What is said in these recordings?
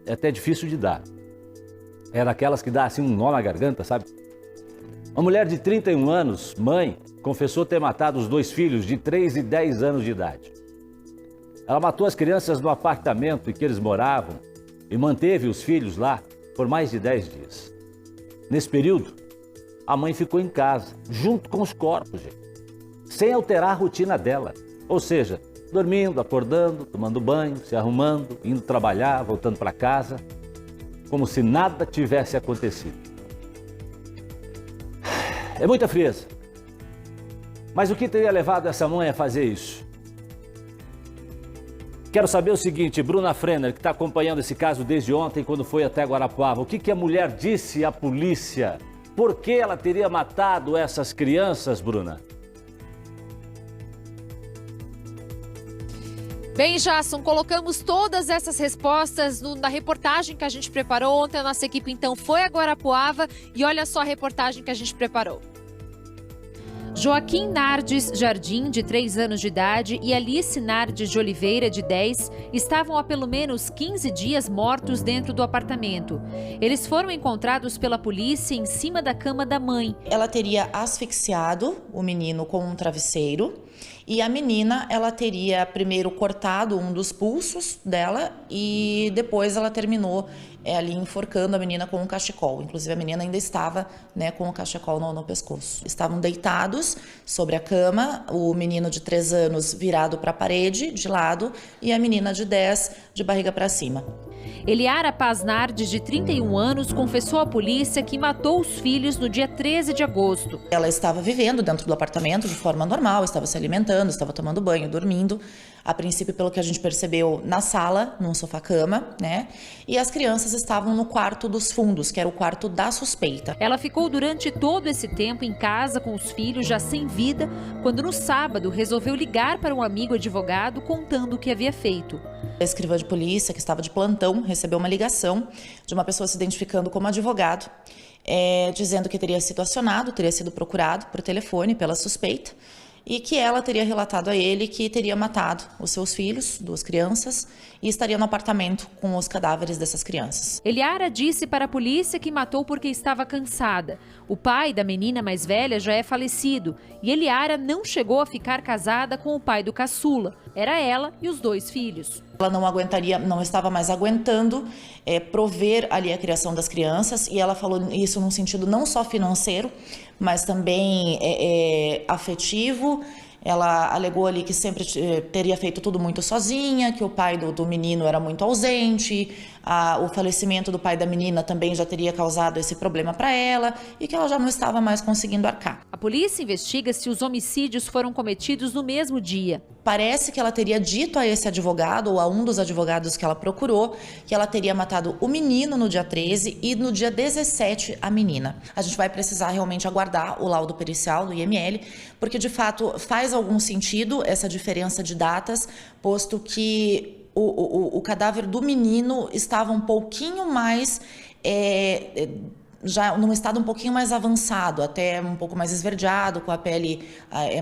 é até difícil de dar. É daquelas que dá assim um nó na garganta, sabe? Uma mulher de 31 anos, mãe, confessou ter matado os 2 filhos de 3 e 10 anos de idade. Ela matou as crianças no apartamento em que eles moravam e manteve os filhos lá por mais de 10 dias. Nesse período, a mãe ficou em casa, junto com os corpos, gente, sem alterar a rotina dela. Ou seja, dormindo, acordando, tomando banho, se arrumando, indo trabalhar, voltando para casa, como se nada tivesse acontecido. É muita frieza. Mas o que teria levado essa mãe a fazer isso? Quero saber o seguinte, Bruna Frenner, que está acompanhando esse caso desde ontem, quando foi até Guarapuava, o que a mulher disse à polícia? Por que ela teria matado essas crianças, Bruna? Bem, Jasson, colocamos todas essas respostas na reportagem que a gente preparou. Ontem a nossa equipe, então, foi a Guarapuava e olha só a reportagem que a gente preparou. Joaquim Nardes Jardim, de 3 anos de idade, e Alice Nardes de Oliveira, de 10, estavam há pelo menos 15 dias mortos dentro do apartamento. Eles foram encontrados pela polícia em cima da cama da mãe. Ela teria asfixiado o menino com um travesseiro e a menina, ela teria primeiro cortado um dos pulsos dela e depois ela terminou ali enforcando a menina com um cachecol. Inclusive a menina ainda estava, né, com o cachecol no pescoço. Estavam deitados sobre a cama, o menino de 3 anos virado para a parede, de lado, e a menina de 10 de barriga para cima. Eliara Paz Nardes, de 31 anos, confessou à polícia que matou os filhos no dia 13 de agosto. Ela estava vivendo dentro do apartamento de forma normal, estava se alimentando, estava tomando banho, dormindo. A princípio, pelo que a gente percebeu, na sala, num sofá-cama, né? E as crianças estavam no quarto dos fundos, que era o quarto da suspeita. Ela ficou durante todo esse tempo em casa com os filhos, já sem vida, quando no sábado resolveu ligar para um amigo advogado contando o que havia feito. A escrivã de polícia, que estava de plantão, recebeu uma ligação de uma pessoa se identificando como advogado, dizendo que teria sido acionado, teria sido procurado por telefone pela suspeita e que ela teria relatado a ele que teria matado os seus filhos, 2 crianças, e estaria no apartamento com os cadáveres dessas crianças. Eliara disse para a polícia que matou porque estava cansada. O pai da menina mais velha já é falecido e Eliara não chegou a ficar casada com o pai do caçula. Era ela e os 2 filhos. Ela não aguentaria, não estava mais aguentando prover ali a criação das crianças, e ela falou isso num sentido não só financeiro, mas também afetivo. Ela alegou ali que sempre teria feito tudo muito sozinha, que o pai do menino era muito ausente, o falecimento do pai da menina também já teria causado esse problema para ela e que ela já não estava mais conseguindo arcar. A polícia investiga se os homicídios foram cometidos no mesmo dia. Parece que ela teria dito a esse advogado, ou a um dos advogados que ela procurou, que ela teria matado o menino no dia 13 e no dia 17 a menina. A gente vai precisar realmente aguardar o laudo pericial do IML, porque de fato faz algum sentido essa diferença de datas, posto que o cadáver do menino estava um pouquinho mais... já num estado um pouquinho mais avançado, até um pouco mais esverdeado, com a pele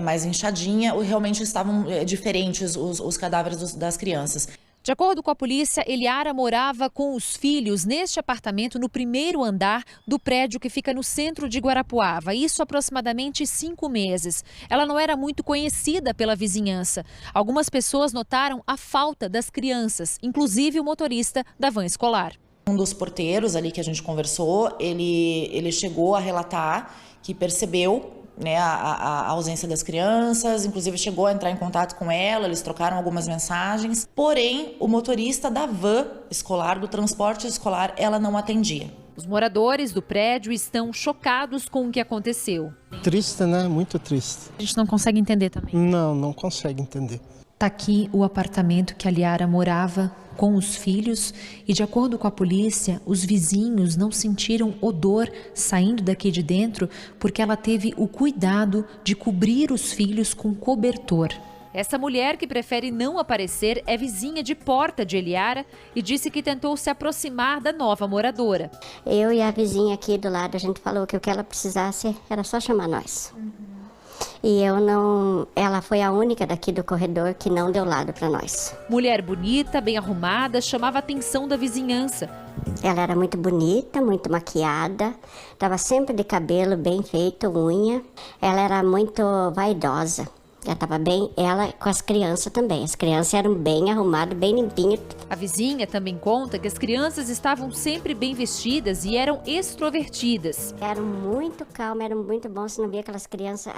mais inchadinha, realmente estavam diferentes os cadáveres das crianças. De acordo com a polícia, Eliara morava com os filhos neste apartamento no 1º andar do prédio que fica no centro de Guarapuava, isso há aproximadamente 5 meses. Ela não era muito conhecida pela vizinhança. Algumas pessoas notaram a falta das crianças, inclusive o motorista da van escolar. Um dos porteiros ali que a gente conversou, ele chegou a relatar que percebeu, né, a ausência das crianças, inclusive chegou a entrar em contato com ela, eles trocaram algumas mensagens, porém o motorista da van escolar, do transporte escolar, ela não atendia. Os moradores do prédio estão chocados com o que aconteceu. Triste, né? Muito triste. A gente não consegue entender também. Não consegue entender. Está aqui o apartamento que a Eliara morava com os filhos e, de acordo com a polícia, os vizinhos não sentiram odor saindo daqui de dentro porque ela teve o cuidado de cobrir os filhos com cobertor. Essa mulher, que prefere não aparecer, é vizinha de porta de Eliara e disse que tentou se aproximar da nova moradora. Eu e a vizinha aqui do lado, a gente falou que o que ela precisasse era só chamar nós. E ela foi a única daqui do corredor que não deu lado para nós. Mulher bonita, bem arrumada, chamava a atenção da vizinhança. Ela era muito bonita, muito maquiada, estava sempre de cabelo bem feito, unha. Ela era muito vaidosa. Ela estava bem, ela com as crianças também. As crianças eram bem arrumadas, bem limpinhas. A vizinha também conta que as crianças estavam sempre bem vestidas e eram extrovertidas. Eram muito calmas, eram muito bons. Você não via aquelas crianças...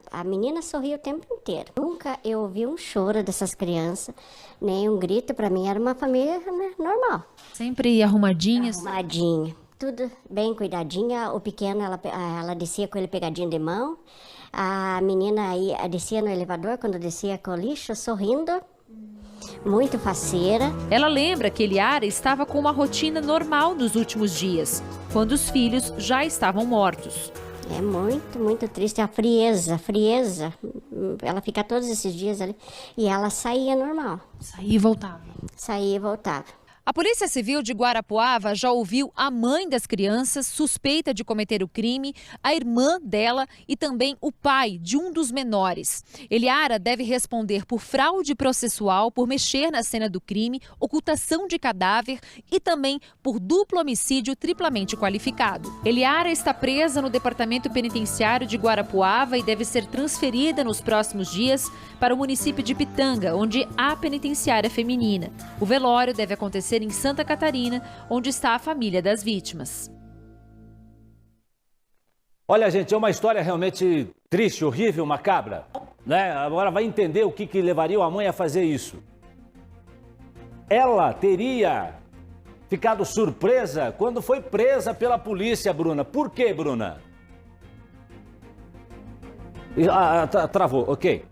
A menina sorria o tempo inteiro. Nunca eu ouvi um choro dessas crianças, nem um grito. Para mim era uma família, né, normal. Sempre arrumadinhas? Arrumadinha. Tudo bem cuidadinha. O pequeno, ela descia com ele pegadinho de mão. A menina aí descia no elevador, quando descia com o lixo, sorrindo, muito faceira. Ela lembra que Eliara estava com uma rotina normal nos últimos dias, quando os filhos já estavam mortos. É muito, muito triste. A frieza. Ela fica todos esses dias ali e ela saía normal. Saía e voltava. Saía e voltava. A Polícia Civil de Guarapuava já ouviu a mãe das crianças suspeita de cometer o crime, a irmã dela e também o pai de um dos menores. Eliara deve responder por fraude processual, por mexer na cena do crime, ocultação de cadáver e também por duplo homicídio triplamente qualificado. Eliara está presa no Departamento Penitenciário de Guarapuava e deve ser transferida nos próximos dias para o município de Pitanga, onde há penitenciária feminina. O velório deve acontecer em Santa Catarina, onde está a família das vítimas. Olha, gente, é uma história realmente triste, horrível, macabra, né? Agora vai entender o que levaria a mãe a fazer isso. Ela teria ficado surpresa quando foi presa pela polícia, Bruna. Por quê, Bruna? Travou, ok.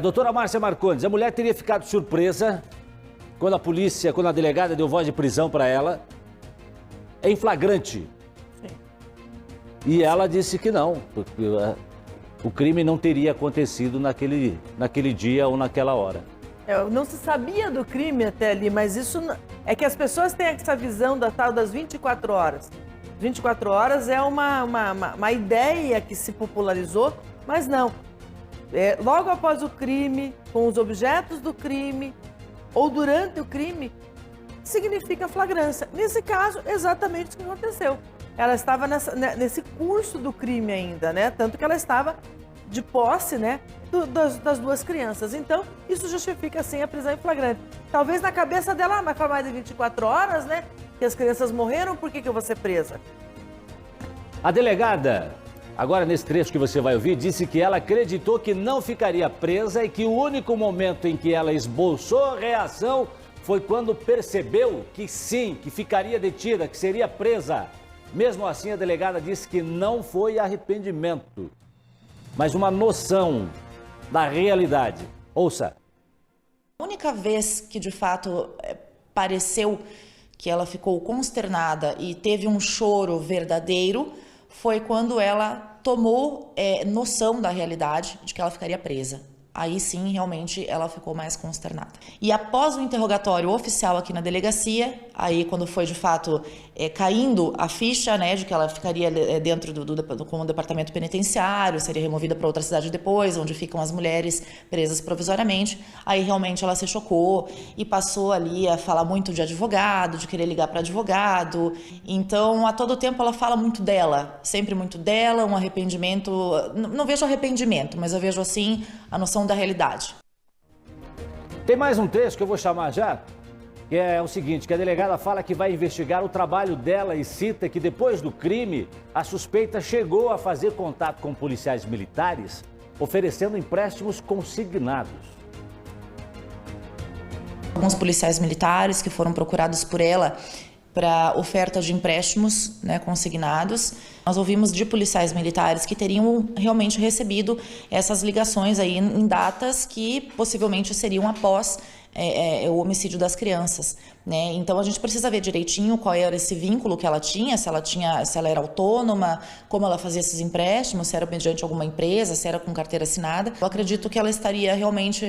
Doutora Márcia Marcondes, a mulher teria ficado surpresa quando a delegada deu voz de prisão para ela, em flagrante. Sim. E ela disse que não, porque o crime não teria acontecido naquele dia ou naquela hora. Não se sabia do crime até ali, mas isso é que as pessoas têm essa visão da tal das 24 horas. 24 horas é uma ideia que se popularizou, mas não. Logo após o crime, com os objetos do crime, ou durante o crime, significa flagrância. Nesse caso, exatamente o que aconteceu. Ela estava nesse curso do crime ainda, né? Tanto que ela estava de posse, né, das duas crianças. Então, isso justifica, sim, a prisão em flagrante. Talvez na cabeça dela, mas foi mais de 24 horas, né? Que as crianças morreram, por que eu vou ser presa? A delegada, agora nesse trecho que você vai ouvir, disse que ela acreditou que não ficaria presa e que o único momento em que ela esboçou a reação foi quando percebeu que sim, que ficaria detida, que seria presa. Mesmo assim, a delegada disse que não foi arrependimento, mas uma noção da realidade. Ouça. A única vez que, de fato, pareceu que ela ficou consternada e teve um choro verdadeiro foi quando ela tomou noção da realidade de que ela ficaria presa. Aí sim, realmente, ela ficou mais consternada. E após o interrogatório oficial aqui na delegacia, aí quando foi de fato caindo a ficha, né, de que ela ficaria dentro com o departamento penitenciário, seria removida para outra cidade depois, onde ficam as mulheres presas provisoriamente, aí realmente ela se chocou e passou ali a falar muito de advogado, de querer ligar para advogado. Então, a todo tempo ela fala muito dela, sempre muito dela, um arrependimento, não vejo arrependimento, mas eu vejo assim a noção da realidade. Tem mais um trecho que eu vou chamar já, que é o seguinte, que a delegada fala que vai investigar o trabalho dela e cita que depois do crime, a suspeita chegou a fazer contato com policiais militares, oferecendo empréstimos consignados. Alguns policiais militares que foram procurados por ela para oferta de empréstimos, né, consignados. Nós ouvimos de policiais militares que teriam realmente recebido essas ligações aí em datas que possivelmente seriam após o homicídio das crianças, né? Então a gente precisa ver direitinho qual era esse vínculo que ela tinha, se ela era autônoma, como ela fazia esses empréstimos, se era mediante alguma empresa, se era com carteira assinada. Eu acredito que ela estaria realmente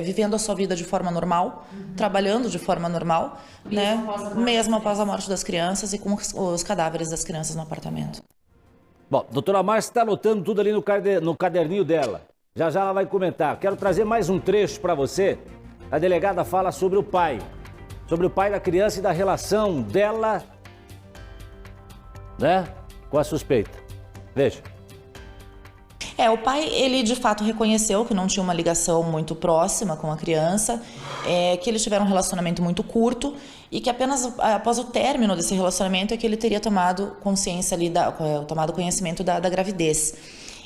vivendo a sua vida de forma normal, trabalhando de forma normal, mesmo após a morte das crianças e com os cadáveres das crianças no apartamento. Bom, a doutora Márcia está anotando tudo ali no caderninho dela. Já já ela vai comentar. Quero trazer mais um trecho para você. A delegada fala sobre o pai da criança e da relação dela, né, com a suspeita. Veja. O pai, ele de fato reconheceu que não tinha uma ligação muito próxima com a criança, que eles tiveram um relacionamento muito curto e que apenas após o término desse relacionamento é que ele teria tomado consciência ali, tomado conhecimento da gravidez.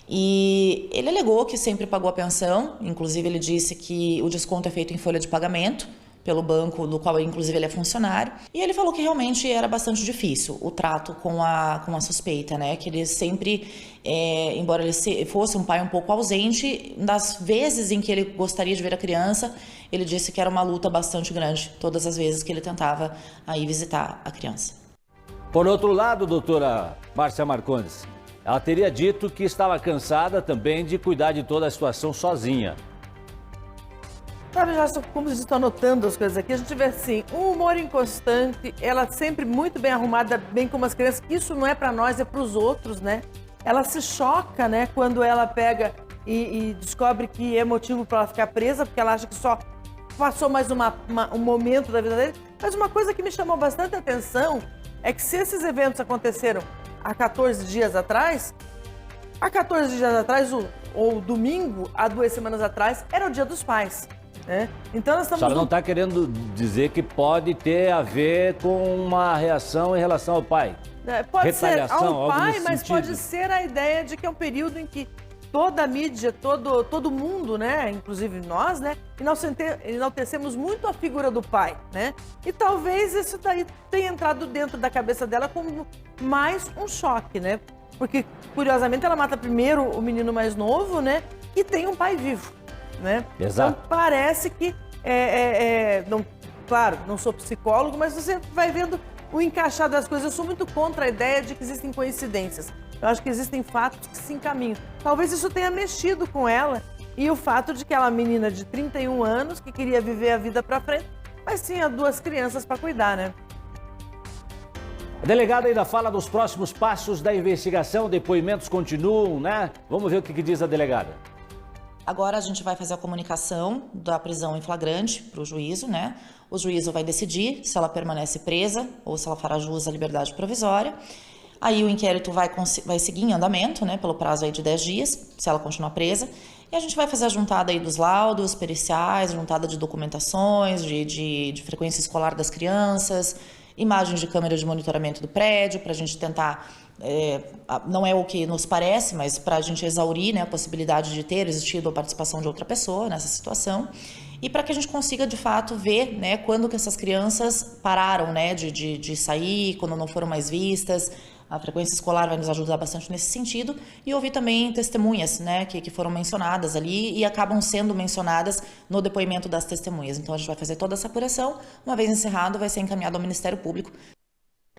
E ele alegou que sempre pagou a pensão, inclusive ele disse que o desconto é feito em folha de pagamento, pelo banco do qual inclusive ele é funcionário, e ele falou que realmente era bastante difícil o trato com a suspeita, né, que ele sempre, embora ele fosse um pai um pouco ausente, das vezes em que ele gostaria de ver a criança, ele disse que era uma luta bastante grande, todas as vezes que ele tentava aí visitar a criança. Por outro lado, doutora Márcia Marcondes, ela teria dito que estava cansada também de cuidar de toda a situação sozinha. Sabe, já como vocês estão anotando as coisas aqui, a gente vê assim, um humor inconstante, ela sempre muito bem arrumada, bem como as crianças, isso não é para nós, é para os outros, né? Ela se choca, né, quando ela pega e descobre que é motivo para ela ficar presa, porque ela acha que só passou mais um momento da vida dele. Mas uma coisa que me chamou bastante atenção é que se esses eventos aconteceram há 14 dias atrás, ou domingo, há 2 semanas atrás, era o Dia dos Pais. Então nós estamos... A senhora não está querendo dizer que pode ter a ver com uma reação em relação ao pai? Pode ser ao pai, mas sentido. Pode ser a ideia de que é um período em que toda a mídia, todo mundo, né, inclusive nós, né, enaltecemos muito a figura do pai, né? E talvez isso daí tenha entrado dentro da cabeça dela como mais um choque, né? Porque, curiosamente, ela mata primeiro o menino mais novo, né, e tem um pai vivo. Né? Exato. Então parece que, claro, não sou psicólogo, mas você vai vendo o encaixar das coisas. Eu sou muito contra a ideia de que existem coincidências. Eu acho que existem fatos que se encaminham. Talvez isso tenha mexido com ela e o fato de que ela é uma menina de 31 anos que queria viver a vida para frente, mas tinha 2 crianças para cuidar, né? A delegada ainda fala dos próximos passos da investigação, depoimentos continuam, né? Vamos ver o que diz a delegada. Agora a gente vai fazer a comunicação da prisão em flagrante para o juízo, né? O juízo vai decidir se ela permanece presa ou se ela fará jus à liberdade provisória. Aí o inquérito vai seguir em andamento, né? Pelo prazo aí de 10 dias, se ela continuar presa. E a gente vai fazer a juntada aí dos laudos periciais, juntada de documentações, de frequência escolar das crianças, imagens de câmera de monitoramento do prédio, para a gente tentar... não é o que nos parece, mas para a gente exaurir, né, a possibilidade de ter existido a participação de outra pessoa nessa situação e para que a gente consiga de fato ver, né, quando que essas crianças pararam, né, de sair, quando não foram mais vistas. A frequência escolar vai nos ajudar bastante nesse sentido e ouvir também testemunhas, né, que foram mencionadas ali e acabam sendo mencionadas no depoimento das testemunhas. Então a gente vai fazer toda essa apuração, uma vez encerrado vai ser encaminhado ao Ministério Público